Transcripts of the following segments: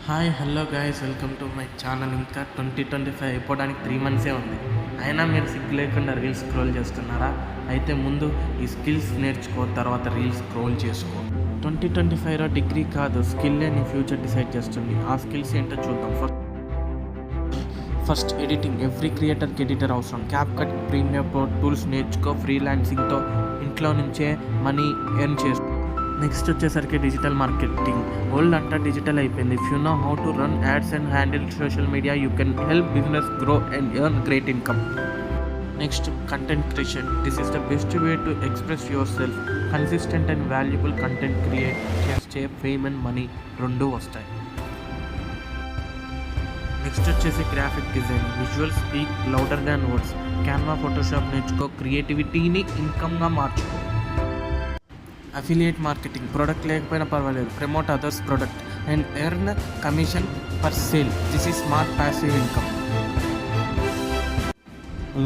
Hi hello guys, welcome to my channel. ఇంకా 2025 అయిపోవడానికి 3 మంత్సే ఉంది. అయినా మీరు సిగ్గు లేకుండా రీల్స్ స్క్రోల్ చేస్తున్నారా? అయితే ముందు ఈ స్కిల్స్ నేర్చుకో, తర్వాత రీల్స్ స్క్రోల్ చేసుకో. 2025లో డిగ్రీ కాదు, స్కిల్లే నీ ఫ్యూచర్ డిసైడ్ చేస్తుంది. ఆ స్కిల్స్ ఏంటో చూద్దాం. First editing. ఎవ్రీ క్రియేటర్కి ఎడిటర్ అవసరం. క్యాప్కట్, ప్రీమియర్ ప్రో టూల్స్ నేర్చుకో. ఫ్రీలాన్సింగ్తో ఇంట్లో నుంచే మనీ ఎర్న్ చేసుకో. నెక్స్ట్ వచ్చేసరికి డిజిటల్ మార్కెటింగ్. వరల్డ్ అంతా డిజిటల్ అయిపోయింది. If you know how to run ads and handle social media, you can help business grow and earn great income. Next content creation. This is the best way to express your self. Consistent and valuable content create చేస్తే fame and money రెండూ వస్తాయి. Next వచ్చేసి graphic design. Visual speak louder than words. Canva, Photoshop నేర్చుకో. క్రియేటివిటీని ఇన్కమ్గా మార్చుకో. Affiliate marketing. Product లేకపోయినా పర్వాలేదు, promote others product and earn commission per sale. This is smart passive income.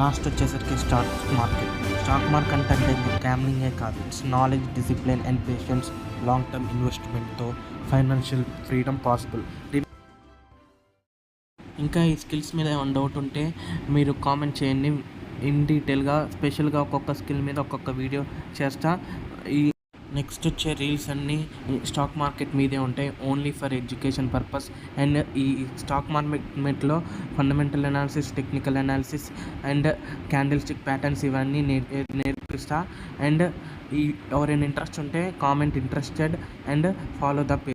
Last వచ్చేసరికి స్టాక్ మార్కెట్. స్టాక్ మార్కెట్ అంటే గ్యామ్లింగే కాదు, it's knowledge, discipline and patience. Long term ఇన్వెస్ట్మెంట్తో ఫైనాన్షియల్ ఫ్రీడమ్ పాసిబుల్. ఇంకా ఈ skills మీద ఏమైనా డౌట్ ఉంటే మీరు కామెంట్ చేయండి. ఇన్ డీటెయిల్గా స్పెషల్గా ఒక్కొక్క స్కిల్ మీద ఒక్కొక్క వీడియో చేస్తా. ఈ నెక్స్ట్ వచ్చే రీల్స్ అన్నీ స్టాక్ మార్కెట్ మీదే ఉంటాయి, only for education purpose. And ఈ స్టాక్ మార్కెట్లో fundamental analysis, technical analysis and candle stick patterns ఇవన్నీ నేర్పిస్తా. అండ్ ఎవరైనా ఇంట్రెస్ట్ ఉంటే comment interested and follow the page.